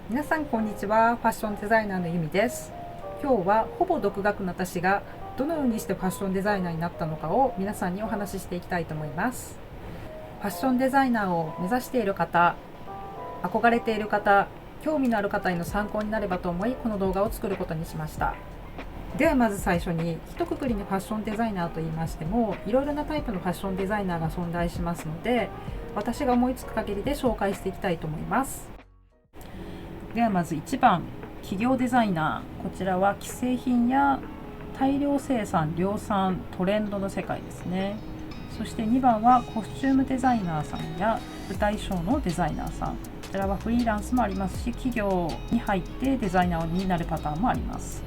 皆さんこんにちは。ファッションデザイナーのゆみです。今日はほぼ独学の私がどのようにしてファッションデザイナーになったのかを皆さんにお話ししていきたいと思います。ファッションデザイナーを目指している方、憧れている方、興味のある方への参考になればと思い、この動画を作ることにしました。ではまず最初に、一括りにファッションデザイナーと言いましてもいろいろなタイプのファッションデザイナーが存在しますので、私が思いつく限りで紹介していきたいと思います。ではまず1番、企業デザイナー。こちらは既製品や大量生産量産トレンドの世界ですね。そして2番はコスチュームデザイナーさんや舞台ショーのデザイナーさん。こちらはフリーランスもありますし、企業に入ってデザイナーになるパターンもあります。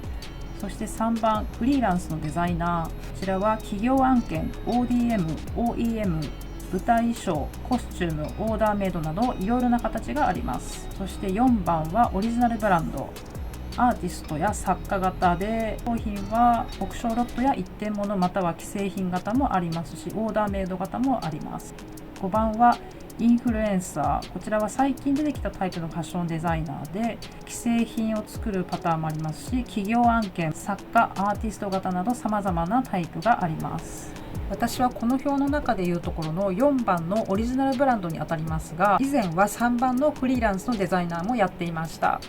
そして3番、フリーランスのデザイナー。こちらは企業案件、ODM、OEM、舞台衣装、コスチューム、オーダーメイドなどいろいろな形があります。そして4番はオリジナルブランド。アーティストや作家型で、商品は極小ロットや一点物または既製品型もありますし、オーダーメイド型もあります。5番はインフルエンサー。こちらは最近出てきたタイプのファッションデザイナーで、既製品を作るパターンもありますし、企業案件、作家、アーティスト型など様々なタイプがあります。私はこの表の中でいうところの4番のオリジナルブランドにあたりますが、以前は3番のフリーランスのデザイナーもやっていました。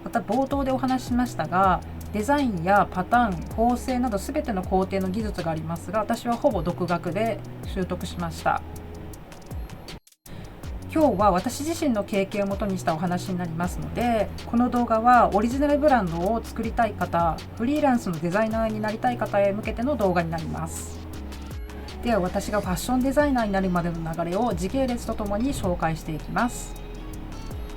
また冒頭でお話ししましたが、デザインやパターン、構成など全ての工程の技術がありますが、私はほぼ独学で習得しました。今日は私自身の経験をもとにしたお話になりますので、この動画はオリジナルブランドを作りたい方、フリーランスのデザイナーになりたい方へ向けての動画になります。では私がファッションデザイナーになるまでの流れを時系列とともに紹介していきます。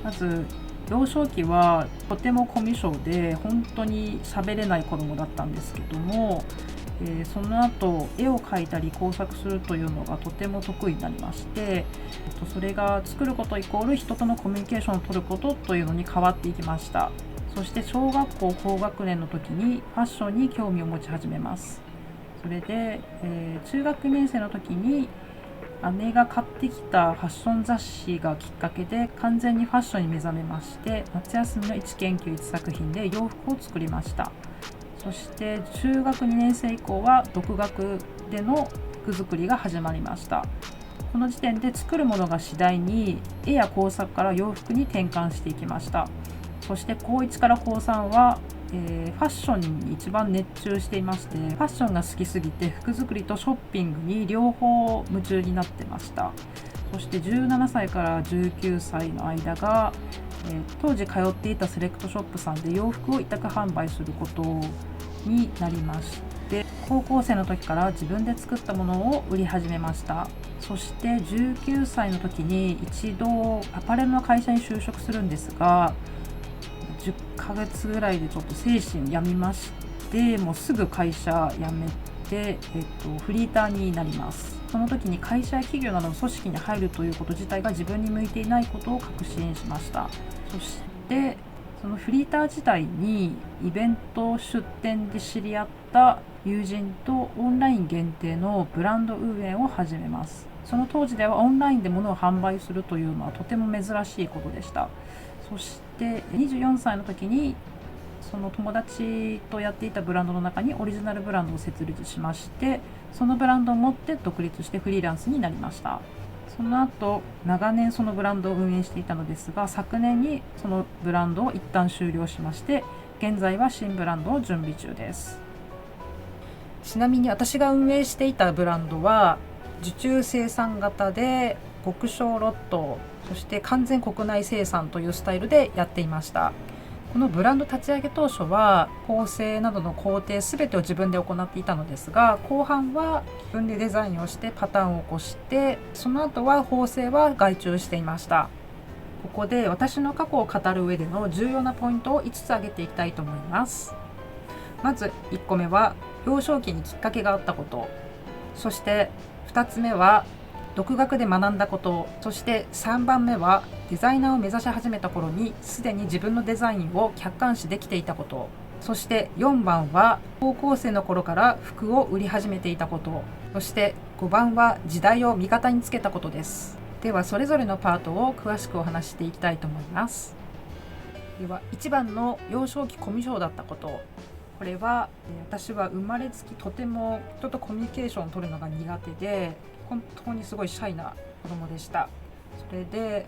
まず幼少期はとてもコミュ障で本当に喋れない子供だったんですけども、その後絵を描いたり工作するというのがとても得意になりまして、それが作ることイコール人とのコミュニケーションを取ることというのに変わっていきました。そして小学校高学年の時にファッションに興味を持ち始めます。それで、中学2年生の時に姉が買ってきたファッション雑誌がきっかけで完全にファッションに目覚めまして、夏休みの1研究1作品で洋服を作りました。そして中学2年生以降は独学での服作りが始まりました。この時点で作るものが次第に絵や工作から洋服に転換していきました。そして高1から高3はファッションに一番熱中していまして、ファッションが好きすぎて服作りとショッピングに両方夢中になってました。そして17歳から19歳の間が、当時通っていたセレクトショップさんで洋服を委託販売することになりまして、高校生の時から自分で作ったものを売り始めました。そして19歳の時に一度アパレルの会社に就職するんですが、10ヶ月ぐらいでちょっと精神病みまして、もうすぐ会社辞めて、フリーターになります。その時に会社や企業などの組織に入るということ自体が自分に向いていないことを確信しました。そしてそのフリーター時代にイベント出店で知り合った友人とオンライン限定のブランド運営を始めます。その当時ではオンラインで物を販売するというのはとても珍しいことでした。そして24歳の時にその友達とやっていたブランドの中にオリジナルブランドを設立しまして、そのブランドを持って独立してフリーランスになりました。その後長年そのブランドを運営していたのですが、昨年にそのブランドを一旦終了しまして、現在は新ブランドを準備中です。ちなみに私が運営していたブランドは受注生産型で極小ロット、そして完全国内生産というスタイルでやっていました。このブランド立ち上げ当初は構成などの工程全てを自分で行っていたのですが、後半は自分でデザインをしてパターンを起こして、その後は縫製は外注していました。ここで私の過去を語る上での重要なポイントを5つ挙げていきたいと思います。まず1個目は幼少期にきっかけがあったこと、そして2つ目は独学で学んだこと、そして3番目はデザイナーを目指し始めた頃にすでに自分のデザインを客観視できていたこと、そして4番は高校生の頃から服を売り始めていたこと、そして5番は時代を味方につけたことです。ではそれぞれのパートを詳しくお話していきたいと思います。では1番の幼少期コミュ障だったこと。これは私は生まれつきとても人とコミュニケーションを取るのが苦手で、本当にすごいシャイな子供でした。それで、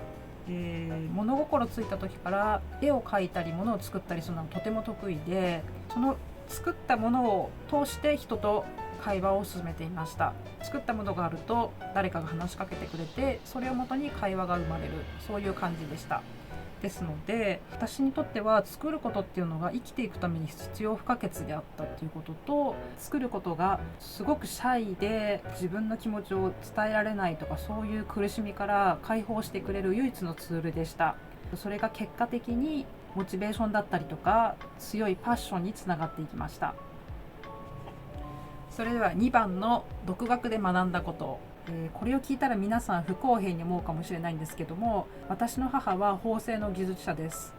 物心ついた時から絵を描いたり物を作ったりするのがとても得意で、その作ったものを通して人と会話を進めていました。作ったものがあると誰かが話しかけてくれて、それをもとに会話が生まれる、そういう感じでした。ですので私にとっては作ることっていうのが生きていくために必要不可欠であったっていうことと、作ることがすごくシャイで自分の気持ちを伝えられないとか、そういう苦しみから解放してくれる唯一のツールでした。それが結果的にモチベーションだったりとか強いパッションにつながっていきました。それでは2番の独学で学んだこと。これを聞いたら皆さん不公平に思うかもしれないんですけども、私の母は縫製の技術者です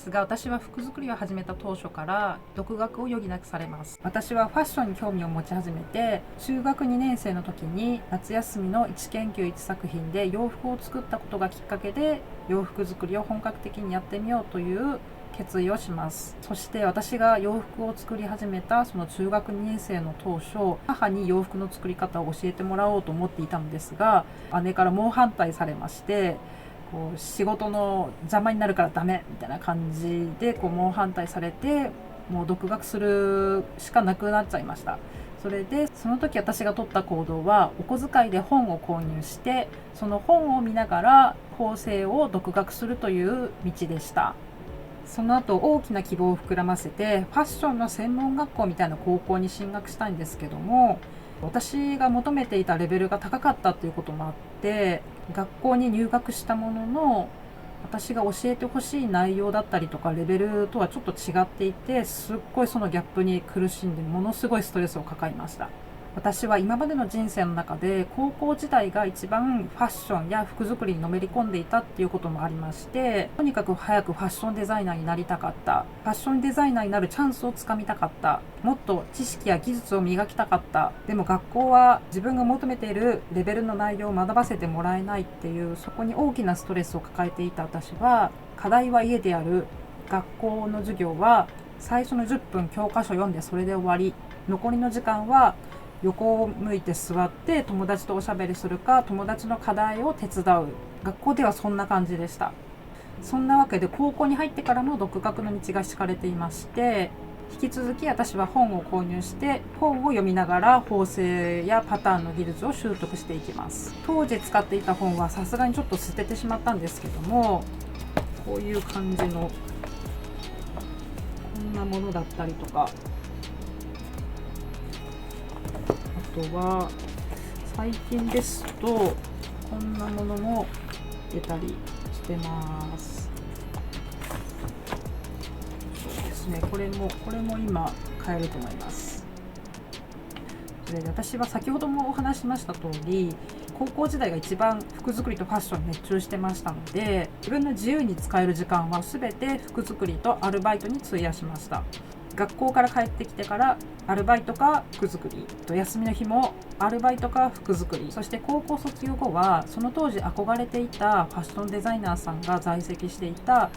が、私は服作りを始めた当初から独学を余儀なくされます。私はファッションに興味を持ち始めて、中学2年生の時に夏休みの1研究1作品で洋服を作ったことがきっかけで、洋服作りを本格的にやってみようという決意をします。そして私が洋服を作り始めたその中学2年生の当初、母に洋服の作り方を教えてもらおうと思っていたのですが、姉から猛反対されまして、仕事の邪魔になるからダメみたいな感じで猛反対されて、もう独学するしかなくなっちゃいました。それでその時私が取った行動は、お小遣いで本を購入して、その本を見ながら縫製を独学するという道でした。その後大きな希望を膨らませてファッションの専門学校みたいな高校に進学したいんですけども、私が求めていたレベルが高かったということもあって学校に入学したものの、私が教えてほしい内容だったりとかレベルとはちょっと違っていて、すっごいそのギャップに苦しんでものすごいストレスを抱えました。私は今までの人生の中で高校時代が一番ファッションや服作りにのめり込んでいたっていうこともありまして、とにかく早くファッションデザイナーになりたかった、ファッションデザイナーになるチャンスをつかみたかった、もっと知識や技術を磨きたかった。でも学校は自分が求めているレベルの内容を学ばせてもらえないっていう、そこに大きなストレスを抱えていた私は、課題は家でやる、学校の授業は最初の10分教科書読んでそれで終わり、残りの時間は横を向いて座って友達とおしゃべりするか、友達の課題を手伝う。学校ではそんな感じでした。そんなわけで高校に入ってからも独学の道が敷かれていまして、引き続き私は本を購入して本を読みながら縫製やパターンの技術を習得していきます。当時使っていた本はさすがにちょっと捨ててしまったんですけども、こういう感じのこんなものだったりとか、あとは最近ですとこんなものも出たりしてます。そうですね、これも今買えると思います。それで私は先ほどもお話ししました通り、高校時代が一番服作りとファッションに熱中してましたので、自分の自由に使える時間は全て服作りとアルバイトに費やしました。学校から帰ってきてからアルバイトか服作り、休みの日もアルバイトか服作り、そして高校卒業後はその当時憧れていたファッションデザイナーさんが在籍していた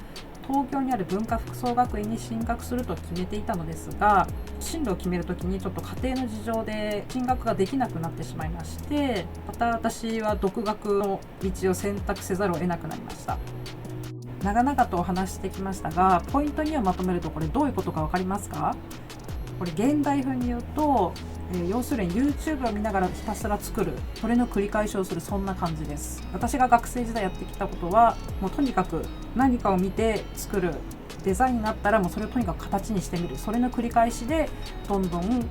東京にある文化服装学院に進学すると決めていたのですが、進路を決めるときにちょっと家庭の事情で進学ができなくなってしまいまして、また私は独学の道を選択せざるを得なくなりました。長々とお話してきましたが、ポイント2をまとめるとこれどういうことか分かりますか？これ現代風に言うと、要するに YouTube を見ながらひたすら作る、それの繰り返しをする、そんな感じです。私が学生時代やってきたことは、もうとにかく何かを見て作る、デザインになったらもうそれをとにかく形にしてみる、それの繰り返しでどんどん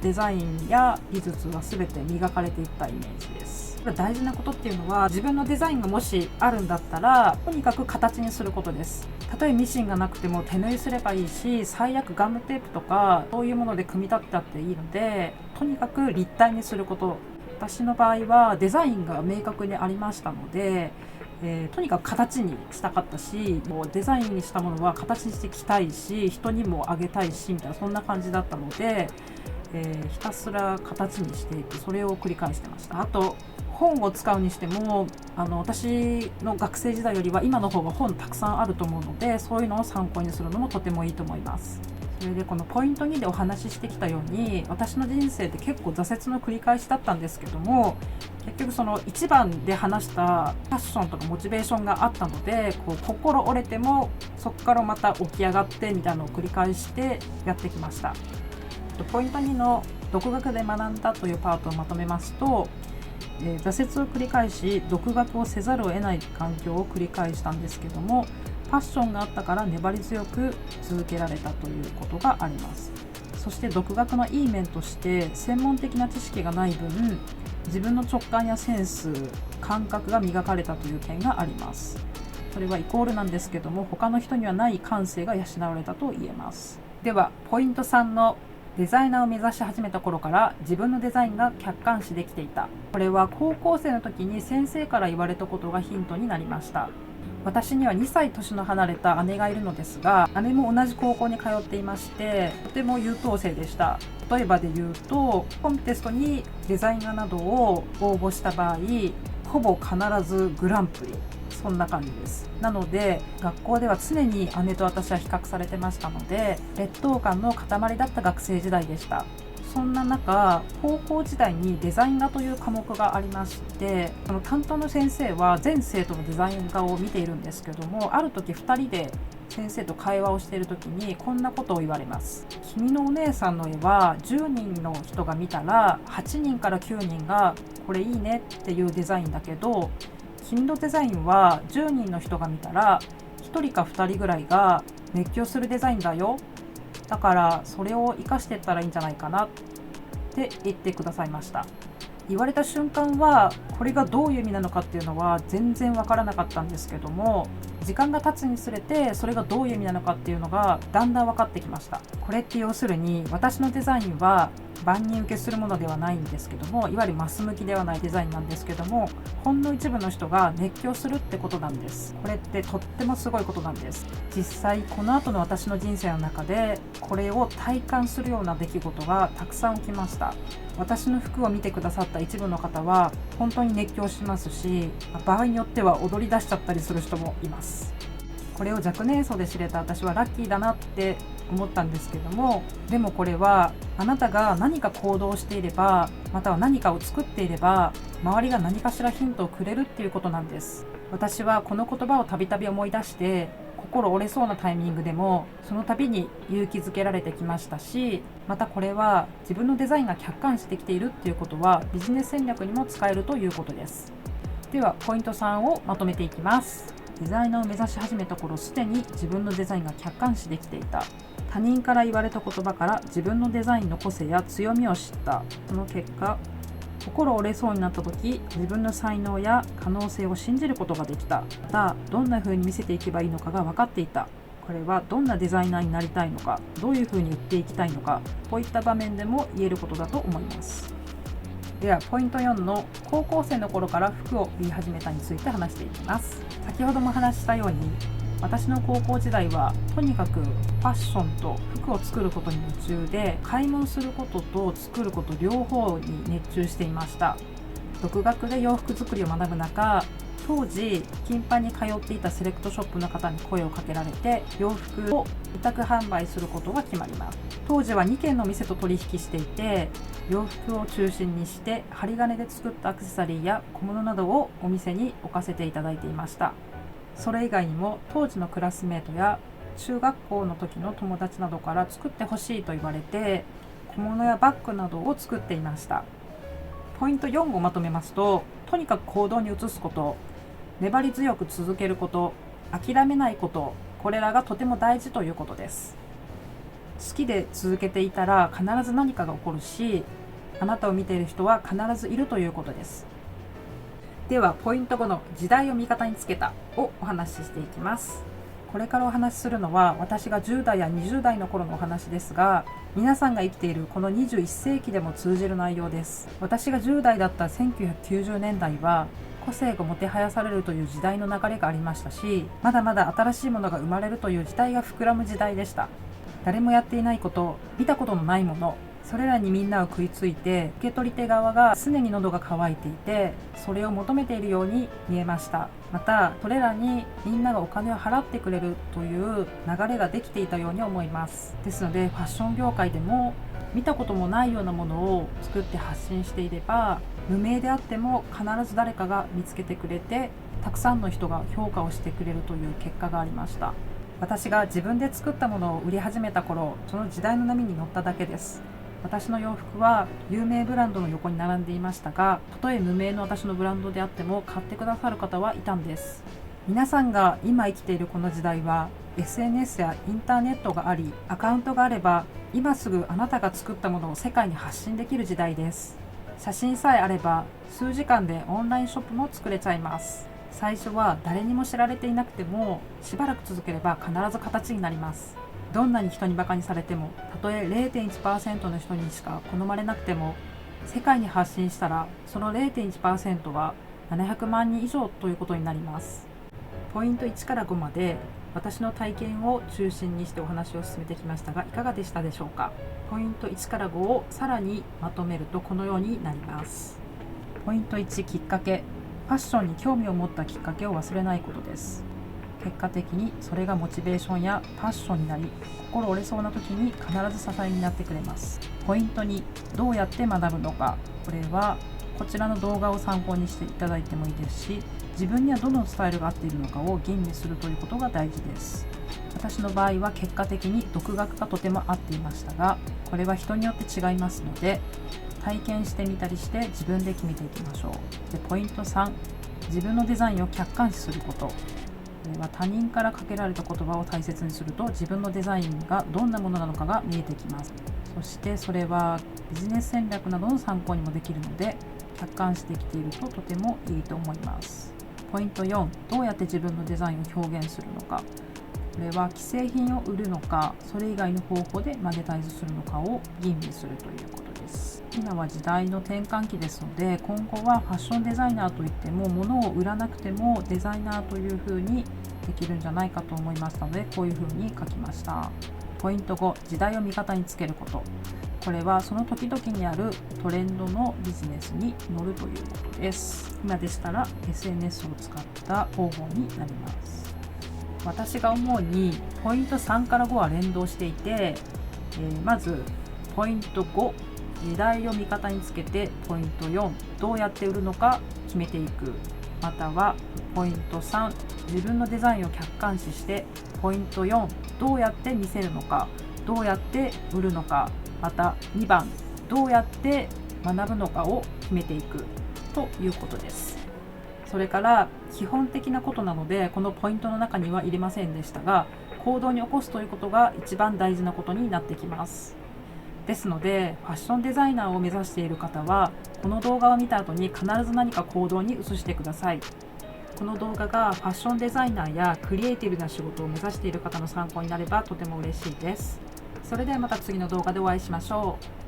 デザインや技術が全て磨かれていったイメージです。大事なことっていうのは、自分のデザインがもしあるんだったらとにかく形にすることです。たとえミシンがなくても手縫いすればいいし、最悪ガムテープとかそういうもので組み立てたっていいので、とにかく立体にすること。私の場合はデザインが明確にありましたので、とにかく形にしたかったし、もうデザインにしたものは形にしていきたいし、人にもあげたいしみたいな、そんな感じだったので、ひたすら形にしていく、それを繰り返してました。あと本を使うにしても私の学生時代よりは今の方が本たくさんあると思うので、そういうのを参考にするのもとてもいいと思います。それでこのポイント2でお話ししてきたように、私の人生って結構挫折の繰り返しだったんですけども、結局その1番で話したパッションとかモチベーションがあったので、心折れてもそこからまた起き上がってみたいなのを繰り返してやってきました。ポイント2の独学で学んだというパートをまとめますと、挫折を繰り返し独学をせざるを得ない環境を繰り返したんですけども、パッションがあったから粘り強く続けられたということがあります。そして独学のいい面として、専門的な知識がない分、自分の直感やセンス、感覚が磨かれたという点があります。それはイコールなんですけども、他の人にはない感性が養われたと言えます。ではポイント3のデザイナーを目指し始めた頃から自分のデザインが客観視できていた。これは高校生の時に先生から言われたことがヒントになりました。私には2歳年の離れた姉がいるのですが、姉も同じ高校に通っていまして、とても優等生でした。例えばで言うと、コンテストにデザイナーなどを応募した場合、ほぼ必ずグランプリ、そんな感じです。なので学校では常に姉と私は比較されてましたので、劣等感の塊だった学生時代でした。そんな中、高校時代にデザイン画という科目がありまして、その担当の先生は全生徒のデザイン画を見ているんですけども、ある時2人で先生と会話をしている時にこんなことを言われます。君のお姉さんの絵は10人の人が見たら8人から9人がこれいいねっていうデザインだけど、君のデザインは10人の人が見たら1人か2人ぐらいが熱狂するデザインだよ、だからそれを生かしていったらいいんじゃないかなって言ってくださいました。言われた瞬間はこれがどういう意味なのかっていうのは全然わからなかったんですけども、時間が経つにつれてそれがどういう意味なのかっていうのがだんだん分かってきました。これって要するに、私のデザインは万人受けするものではないんですけども、いわゆるマス向きではないデザインなんですけども、ほんの一部の人が熱狂するってことなんです。これってとってもすごいことなんです。実際この後の私の人生の中でこれを体感するような出来事がたくさん起きました。私の服を見てくださった一部の方は本当に熱狂しますし、場合によっては踊り出しちゃったりする人もいます。これを若年層で知れた私はラッキーだなって思ったんですけども、でもこれはあなたが何か行動していれば、または何かを作っていれば、周りが何かしらヒントをくれるっていうことなんです。私はこの言葉をたびたび思い出して、心折れそうなタイミングでもその度に勇気づけられてきましたし、またこれは自分のデザインが客観視できているっていうことはビジネス戦略にも使えるということです。ではポイント3をまとめていきます。デザイナーを目指し始めた頃、すでに自分のデザインが客観視できていた。他人から言われた言葉から自分のデザインの個性や強みを知った。その結果、心折れそうになった時、自分の才能や可能性を信じることができた。またどんな風に見せていけばいいのかが分かっていた。これはどんなデザイナーになりたいのか、どういう風に売っていきたいのか、こういった場面でも言えることだと思います。ではポイント4の高校生の頃から服を売り始めたについて話していきます。先ほども話したように、私の高校時代はとにかくファッションと服を作ることに夢中で、買い物することと作ること両方に熱中していました。独学で洋服作りを学ぶ中、当時頻繁に通っていたセレクトショップの方に声をかけられて、洋服を委託販売することが決まります。当時は2軒の店と取引していて、洋服を中心にして針金で作ったアクセサリーや小物などをお店に置かせていただいていました。それ以外にも当時のクラスメートや中学校の時の友達などから作ってほしいと言われて、小物やバッグなどを作っていました。ポイント4をまとめますと、とにかく行動に移すこと、粘り強く続けること、諦めないこと、これらがとても大事ということです。好きで続けていたら必ず何かが起こるし、あなたを見ている人は必ずいるということです。ではポイント5の時代を味方につけたをお話ししていきます。これからお話しするのは私が10代や20代の頃のお話ですが、皆さんが生きているこの21世紀でも通じる内容です。私が10代だった1990年代は個性がもてはやされるという時代の流れがありましたし、まだまだ新しいものが生まれるという時代が膨らむ時代でした。誰もやっていないこと、見たことのないもの、そそれらにみんなは食いついて、受け取り手側が常に喉が渇いていて、それを求めているように見えました。またそれらにみんながお金を払ってくれるという流れができていたように思います。ですのでファッション業界でも見たこともないようなものを作って発信していれば、無名であっても必ず誰かが見つけてくれて、たくさんの人が評価をしてくれるという結果がありました。私が自分で作ったものを売り始めた頃、その時代の波に乗っただけです。私の洋服は有名ブランドの横に並んでいましたが、たとえ無名の私のブランドであっても買ってくださる方はいたんです。皆さんが今生きているこの時代は SNS やインターネットがあり、アカウントがあれば今すぐあなたが作ったものを世界に発信できる時代です。写真さえあれば数時間でオンラインショップも作れちゃいます。最初は誰にも知られていなくても、しばらく続ければ必ず形になります。どんなに人にバカにされても、たとえ 0.1% の人にしか好まれなくても、世界に発信したらその 0.1% は700万人以上ということになります。ポイント1から5まで私の体験を中心にしてお話を進めてきましたが、いかがでしたでしょうか。ポイント1から5をさらにまとめるとこのようになります。ポイント1、きっかけ。ファッションに興味を持ったきっかけを忘れないことです。結果的にそれがモチベーションやパッションになり、心折れそうな時に必ず支えになってくれます。ポイント2、どうやって学ぶのか。これはこちらの動画を参考にしていただいてもいいですし、自分にはどのスタイルが合っているのかを吟味するということが大事です。私の場合は結果的に独学がとても合っていましたが、これは人によって違いますので、体験してみたりして自分で決めていきましょう。で、ポイント3、自分のデザインを客観視すること。これは他人からかけられた言葉を大切にすると、自分のデザインがどんなものなのかが見えてきます。そしてそれはビジネス戦略などの参考にもできるので、客観視できているととてもいいと思います。ポイント4、どうやって自分のデザインを表現するのか。これは既製品を売るのか、それ以外の方法でマネタイズするのかを吟味するということです。今は時代の転換期ですので、今後はファッションデザイナーといっても物を売らなくてもデザイナーという風にできるんじゃないかと思いましたので、こういう風に書きました。ポイント5、時代を味方につけること。これはその時々にあるトレンドのビジネスに乗るということです。今でしたら SNS を使った方法になります。私が思うにポイント3から5は連動していて、まずポイント5、時代を味方につけて、ポイント4、どうやって売るのか決めていく。またはポイント3、自分のデザインを客観視して、ポイント4、どうやって見せるのか、どうやって売るのか、また2番、どうやって学ぶのかを決めていくということです。それから基本的なことなので、このポイントの中には入れませんでしたが、行動に起こすということが一番大事なことになってきます。ですのでファッションデザイナーを目指している方は、この動画を見た後に必ず何か行動に移してください。この動画がファッションデザイナーやクリエイティブな仕事を目指している方の参考になればとても嬉しいです。それではまた次の動画でお会いしましょう。